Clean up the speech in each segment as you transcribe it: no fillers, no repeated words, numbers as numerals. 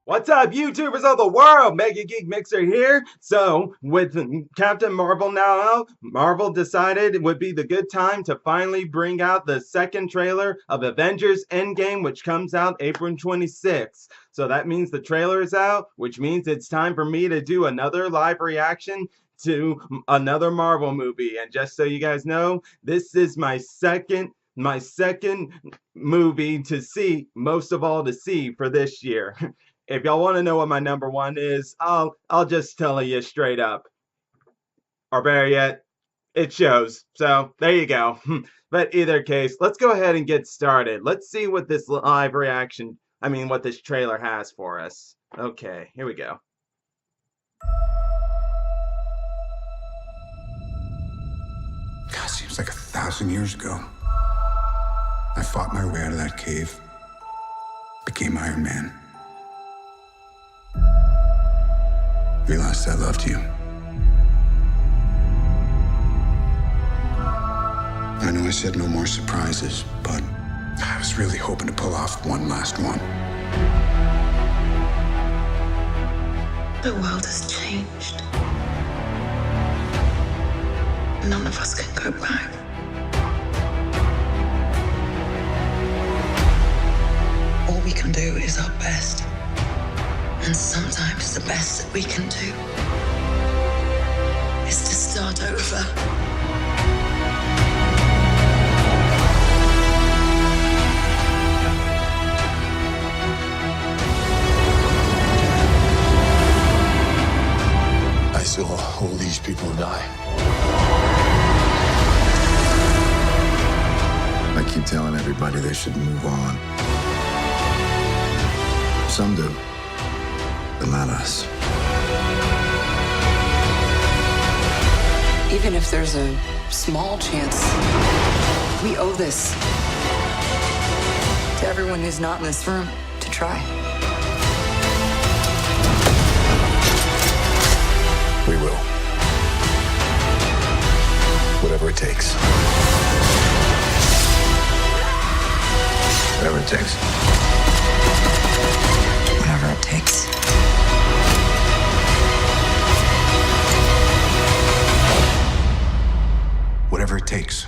What's up, YouTubers of the world? Mega Geek Mixer here. So, with Captain Marvel now out, Marvel decided it would be the good time to finally bring out the second trailer of Avengers Endgame, which comes out April 26th. So that means the trailer is out, which means it's time for me to do another live reaction to another Marvel movie. And just so you guys know, this is my second movie to see, most of all to see for this year. If y'all want to know what my number one is, I'll just tell you straight up. Or better yet, it shows. So there you go. But either case, let's go ahead and get started. Let's see what this live reaction, what this trailer has for us. Okay, here we go. God, seems like 1,000 years ago. I fought my way out of that cave, became Iron Man. Realized I loved you. I know I said no more surprises, but I was really hoping to pull off one last one. The world has changed. None of us can go back. All we can do is our best. And sometimes the best that we can do is to start over. I saw all these people die. I keep telling everybody they should move on. Some do, but not us. Even if there's a small chance, we owe this to everyone who's not in this room to try. We will. Whatever it takes. Whatever it takes. Whatever it takes. Whatever it takes.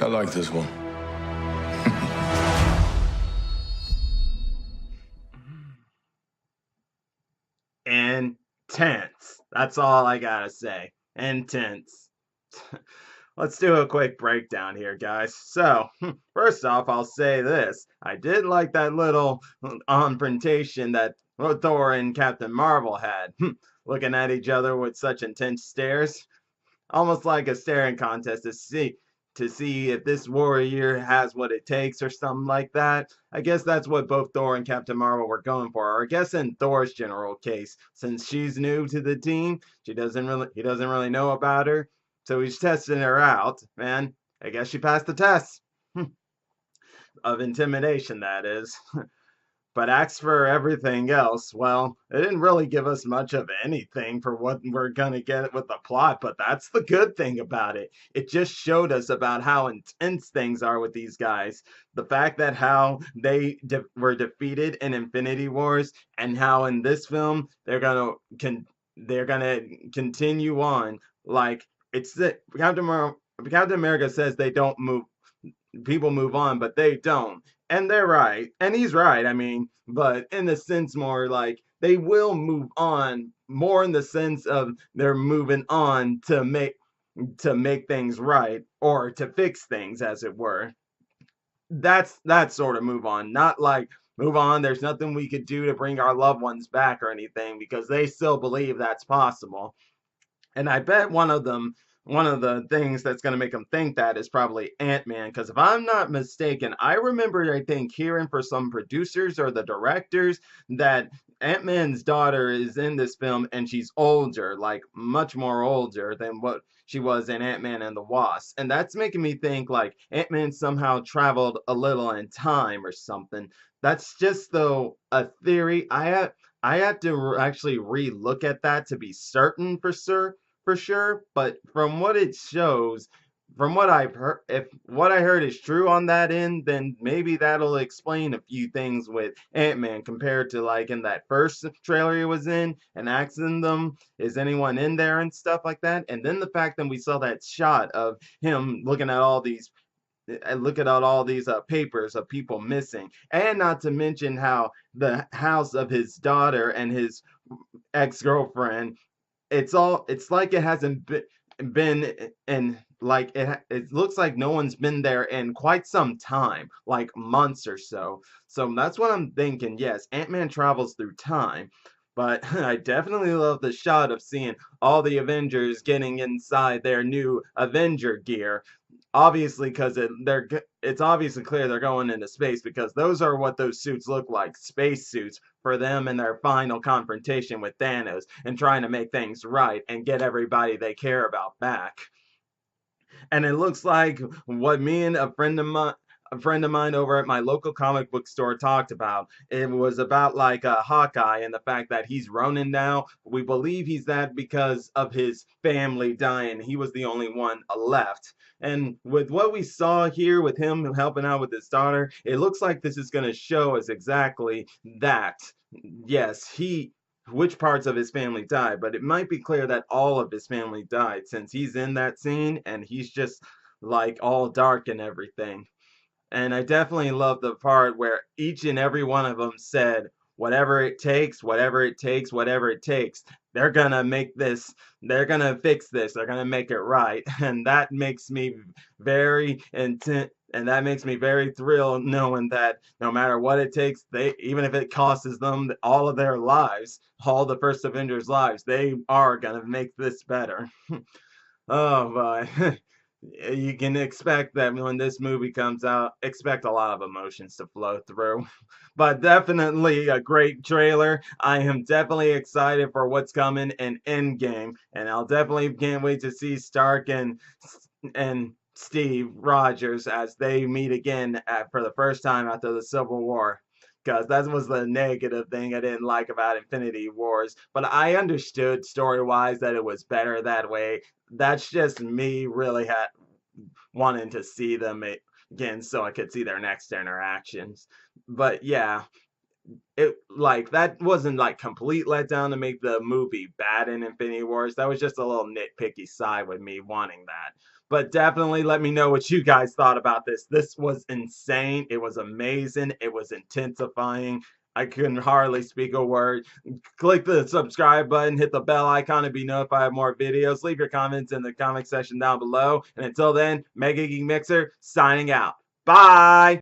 I like this one. Intense. That's all I gotta say. Intense. Let's do a quick breakdown here, guys. So, first off, I'll say this. I did like that little confrontation that Thor and Captain Marvel had. Looking at each other with such intense stares. Almost like a staring contest to see if this warrior has what it takes or something like that. I guess that's what both Thor and Captain Marvel were going for. Or I guess in Thor's general case, since she's new to the team, he doesn't really know about her. So he's testing her out, and I guess she passed the test. Of intimidation, that is. But as for everything else, well, it didn't really give us much of anything for what we're gonna get with the plot, but that's the good thing about it. It just showed us about how intense things are with these guys. The fact that how they were defeated in Infinity Wars, and how in this film they're gonna continue on. Like, it's the Captain America says they don't move, people move on, but they don't. And they're right. And he's right, but in the sense more like they will move on, more in the sense of they're moving on to make things right, or to fix things, as it were. That's that sort of move on, not like move on, there's nothing we could do to bring our loved ones back or anything, because they still believe that's possible. And I bet one of the things that's going to make them think that is probably Ant-Man. Because if I'm not mistaken, I remember, I think, hearing for some producers or the directors that Ant-Man's daughter is in this film and she's older, like much more older than what she was in Ant-Man and the Wasp. And that's making me think like Ant-Man somehow traveled a little in time or something. That's just though a theory. I had to actually re-look at that to be certain for sure, but from what it shows, from what I've heard, if what I heard is true on that end, then maybe that'll explain a few things with Ant-Man compared to like in that first trailer he was in and asking them, is anyone in there and stuff like that. And then the fact that we saw that shot of him looking at all these papers of people missing, and not to mention how the house of his daughter and his ex-girlfriend, it's like it hasn't been in like it looks like no one's been there in quite some time, like months or so. So that's what I'm thinking. Yes, Ant-Man travels through time, but I definitely love the shot of seeing all the Avengers getting inside their new Avenger gear. Obviously, because it's obviously clear they're going into space because those are what those suits look like, space suits for them in their final confrontation with Thanos and trying to make things right and get everybody they care about back. And it looks like what me and a friend of mine over at my local comic book store talked about. It was about like Hawkeye and the fact that he's Ronin now. We believe he's that because of his family dying. He was the only one left. And with what we saw here with him helping out with his daughter, it looks like this is going to show us exactly that. Yes, which parts of his family died, but it might be clear that all of his family died since he's in that scene and he's just like all dark and everything. And I definitely love the part where each and every one of them said, whatever it takes, whatever it takes, whatever it takes, they're gonna make this, they're gonna fix this, they're gonna make it right. And that makes me very intent. And that makes me very thrilled knowing that no matter what it takes, they even if it costs them all of their lives, all the first Avengers' lives, they are gonna make this better. Oh boy. You can expect that when this movie comes out, expect a lot of emotions to flow through. But definitely a great trailer. I am definitely excited for what's coming in Endgame, and I'll definitely can't wait to see Stark and Steve Rogers as they meet again for the first time after the Civil War. Because that was the negative thing I didn't like about Infinity Wars. But I understood story wise that it was better that way. That's just me really wanting to see them again so I could see their next interactions. But yeah, it like that wasn't like complete letdown to make the movie bad in Infinity Wars. That was just a little nitpicky side with me wanting that. But definitely let me know what you guys thought about this. This was insane. It was amazing. It was intensifying. I couldn't hardly speak a word. Click the subscribe button, hit the bell icon to be notified of more videos. Leave your comments in the comment section down below. And until then, Mega Geek Mixer signing out. Bye!